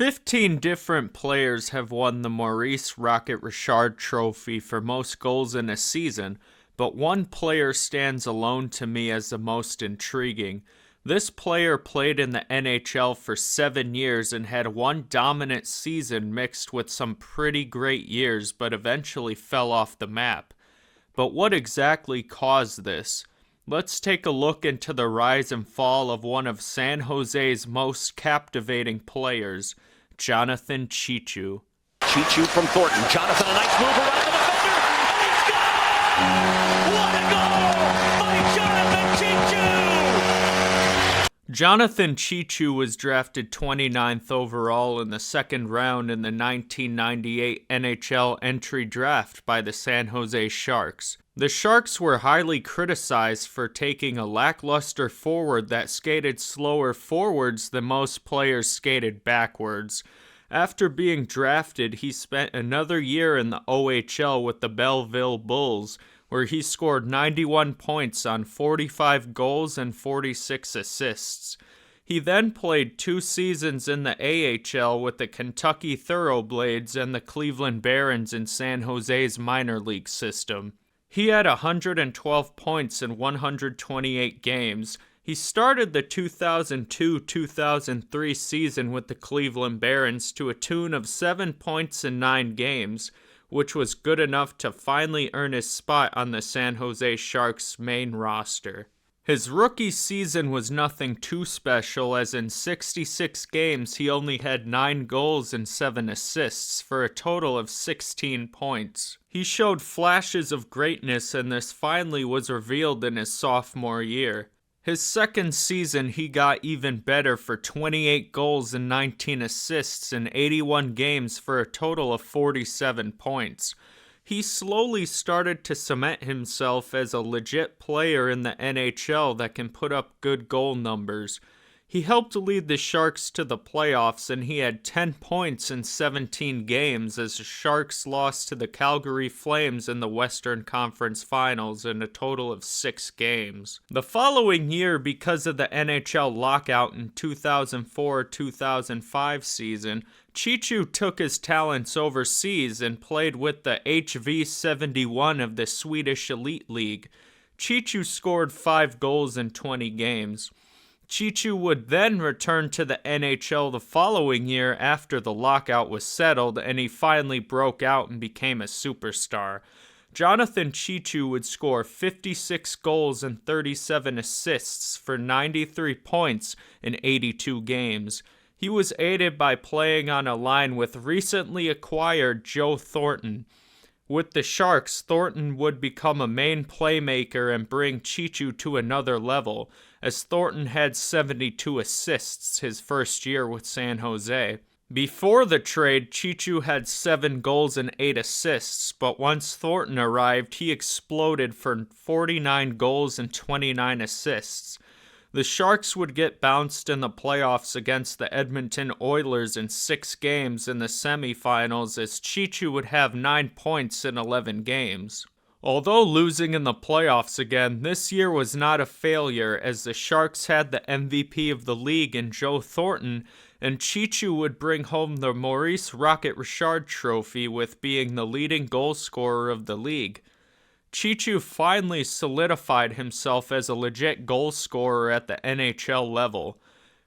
15 different players have won the Maurice Rocket Richard Trophy for most goals in a season, but one player stands alone to me as the most intriguing. This player played in the NHL for 7 years and had one dominant season mixed with some pretty great years, but eventually fell off the map. But what exactly caused this? Let's take a look into the rise and fall of one of San Jose's most captivating players, Jonathan Cheechoo. Cheechoo from Thornton. Jonathan, a nice move around the defender, and he's got it! What a goal by Jonathan Cheechoo! Jonathan Cheechoo was drafted 29th overall in the second round in the 1998 NHL entry draft by the San Jose Sharks. The Sharks were highly criticized for taking a lackluster forward that skated slower forwards than most players skated backwards. After being drafted, he spent another year in the OHL with the Belleville Bulls, where he scored 91 points on 45 goals and 46 assists. He then played 2 seasons in the AHL with the Kentucky Thoroughblades and the Cleveland Barons in San Jose's minor league system. He had 112 points in 128 games. He started the 2002-2003 season with the Cleveland Barons to a tune of 7 points in 9 games, which was good enough to finally earn his spot on the San Jose Sharks' main roster. His rookie season was nothing too special, as in 66 games he only had 9 goals and 7 assists for a total of 16 points. He showed flashes of greatness, and this finally was revealed in his sophomore year. His second season he got even better for 28 goals and 19 assists in 81 games for a total of 47 points. He slowly started to cement himself as a legit player in the NHL that can put up good goal numbers. He helped lead the Sharks to the playoffs, and he had 10 points in 17 games as the Sharks lost to the Calgary Flames in the Western Conference Finals in a total of 6 games. The following year, because of the NHL lockout in 2004-2005 season, Chichoo took his talents overseas and played with the HV71 of the Swedish Elite League. Chichoo scored 5 goals in 20 games. Chichoo would then return to the NHL the following year after the lockout was settled and he finally broke out and became a superstar. Jonathan Cheechoo would score 56 goals and 37 assists for 93 points in 82 games. He was aided by playing on a line with recently acquired Joe Thornton. With the Sharks, Thornton would become a main playmaker and bring Cheechoo to another level, as Thornton had 72 assists his first year with San Jose. Before the trade, Cheechoo had 7 goals and 8 assists, but once Thornton arrived, he exploded for 49 goals and 29 assists. The Sharks would get bounced in the playoffs against the Edmonton Oilers in 6 games in the semifinals, as Cheechoo would have 9 points in 11 games. Although losing in the playoffs again, this year was not a failure, as the Sharks had the MVP of the league in Joe Thornton, and Cheechoo would bring home the Maurice Rocket Richard Trophy with being the leading goal scorer of the league. Cheechoo finally solidified himself as a legit goal scorer at the NHL level.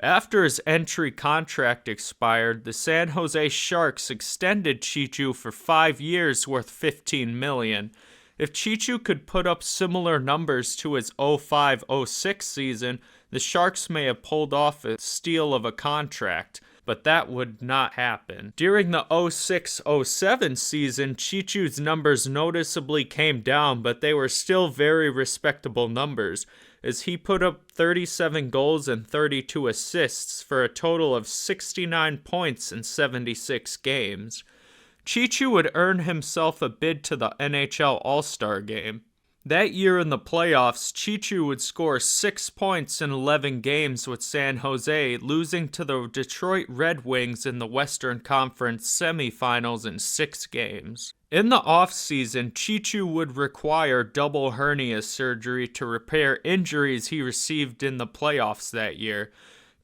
After his entry contract expired, the San Jose Sharks extended Cheechoo for 5 years worth $15 million. If Cheechoo could put up similar numbers to his 05-06 season, the Sharks may have pulled off a steal of a contract, but that would not happen. During the 06-07 season, Cheechoo's numbers noticeably came down, but they were still very respectable numbers, as he put up 37 goals and 32 assists for a total of 69 points in 76 games. Cheechoo would earn himself a bid to the NHL All-Star Game. That year in the playoffs, Cheechoo would score 6 points in 11 games with San Jose, losing to the Detroit Red Wings in the Western Conference semifinals in 6 games. In the offseason, Cheechoo would require double hernia surgery to repair injuries he received in the playoffs that year.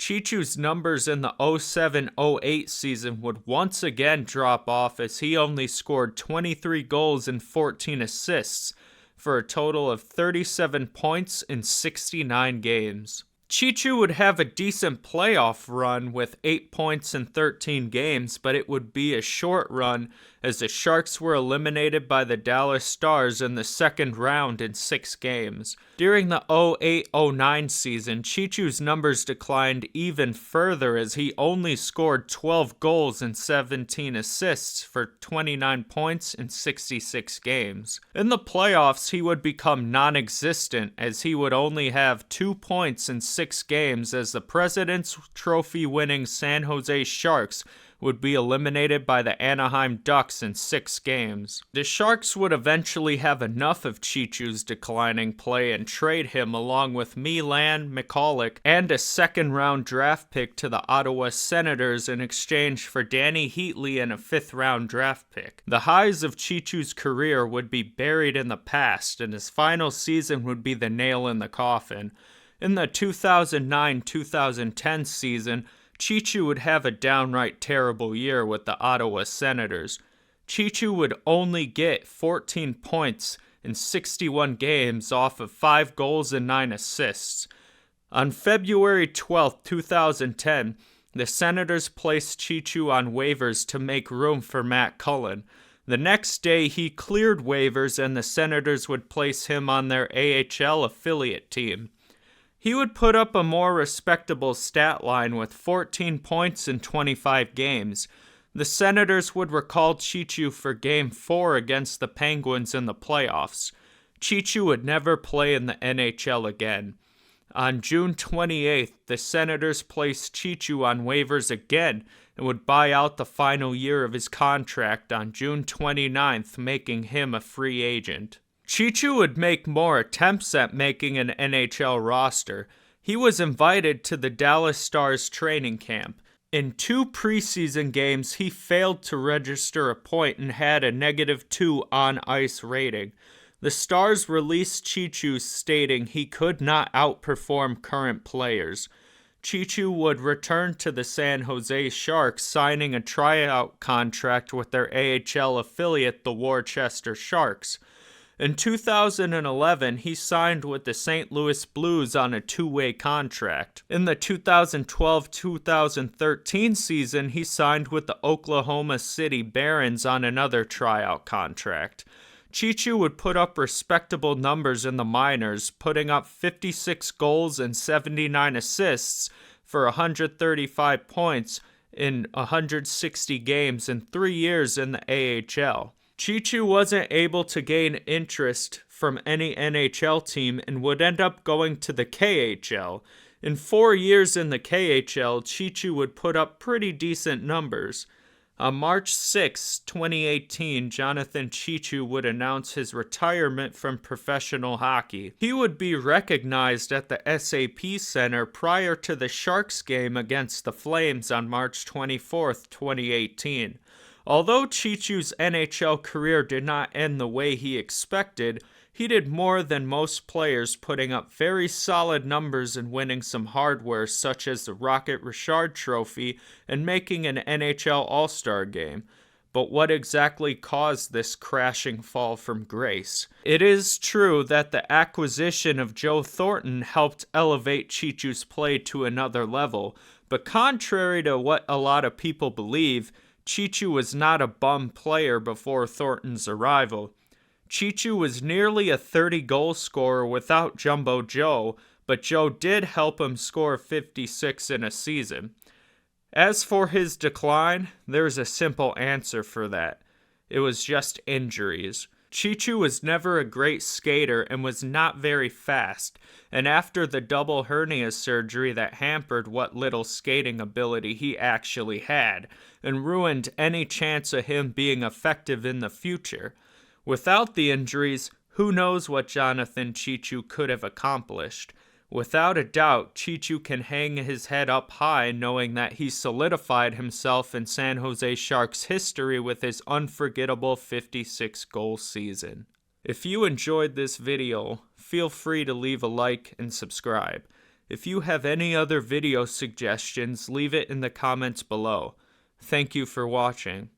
Cheechoo's numbers in the 07-08 season would once again drop off as he only scored 23 goals and 14 assists for a total of 37 points in 69 games. Chichoo would have a decent playoff run with 8 points in 13 games, but it would be a short run as the Sharks were eliminated by the Dallas Stars in the second round in 6 games. During the 08-09 season, Chichoo's numbers declined even further as he only scored 12 goals and 17 assists for 29 points in 66 games. In the playoffs, he would become non-existent as he would only have 2 points in 6 games as the President's Trophy winning San Jose Sharks would be eliminated by the Anaheim Ducks in 6 games. The Sharks would eventually have enough of Cheechoo's declining play and trade him along with Milan Michalek and a second-round draft pick to the Ottawa Senators in exchange for Danny Heatley and a 5th-round draft pick. The highs of Cheechoo's career would be buried in the past, and his final season would be the nail in the coffin. In the 2009-2010 season, Cheechoo would have a downright terrible year with the Ottawa Senators. Cheechoo would only get 14 points in 61 games off of 5 goals and 9 assists. On February 12, 2010, the Senators placed Cheechoo on waivers to make room for Matt Cullen. The next day, he cleared waivers and the Senators would place him on their AHL affiliate team. He would put up a more respectable stat line with 14 points in 25 games. The Senators would recall Cheechoo for Game 4 against the Penguins in the playoffs. Cheechoo would never play in the NHL again. On June 28th, the Senators placed Cheechoo on waivers again and would buy out the final year of his contract on June 29th, making him a free agent. Cheechoo would make more attempts at making an NHL roster. He was invited to the Dallas Stars training camp. In 2 preseason games, he failed to register a point and had a -2 on-ice rating. The Stars released Cheechoo stating he could not outperform current players. Cheechoo would return to the San Jose Sharks, signing a tryout contract with their AHL affiliate, the Worcester Sharks. In 2011, he signed with the St. Louis Blues on a 2-way contract. In the 2012-2013 season, he signed with the Oklahoma City Barons on another tryout contract. Cheechoo would put up respectable numbers in the minors, putting up 56 goals and 79 assists for 135 points in 160 games in 3 years in the AHL. Cheechoo wasn't able to gain interest from any NHL team and would end up going to the KHL. In 4 years in the KHL, Cheechoo would put up pretty decent numbers. On March 6, 2018, Jonathan Cheechoo would announce his retirement from professional hockey. He would be recognized at the SAP Center prior to the Sharks game against the Flames on March 24, 2018. Although Cheechoo's NHL career did not end the way he expected, he did more than most players, putting up very solid numbers and winning some hardware such as the Rocket Richard Trophy and making an NHL All-Star game. But what exactly caused this crashing fall from grace? It is true that the acquisition of Joe Thornton helped elevate Cheechoo's play to another level, but contrary to what a lot of people believe, Cheechoo was not a bum player before Thornton's arrival. Cheechoo was nearly a 30-goal scorer without Jumbo Joe, but Joe did help him score 56 in a season. As for his decline, there's a simple answer for that. It was just injuries. Cheechoo was never a great skater and was not very fast, and after the double hernia surgery that hampered what little skating ability he actually had, and ruined any chance of him being effective in the future. Without the injuries, who knows what Jonathan Cheechoo could have accomplished. Without a doubt, Cheechoo can hang his head up high knowing that he solidified himself in San Jose Sharks history with his unforgettable 56-goal season. If you enjoyed this video, feel free to leave a like and subscribe. If you have any other video suggestions, leave it in the comments below. Thank you for watching.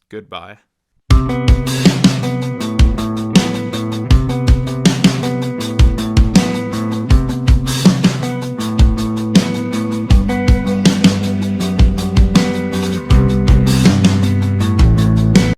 Goodbye.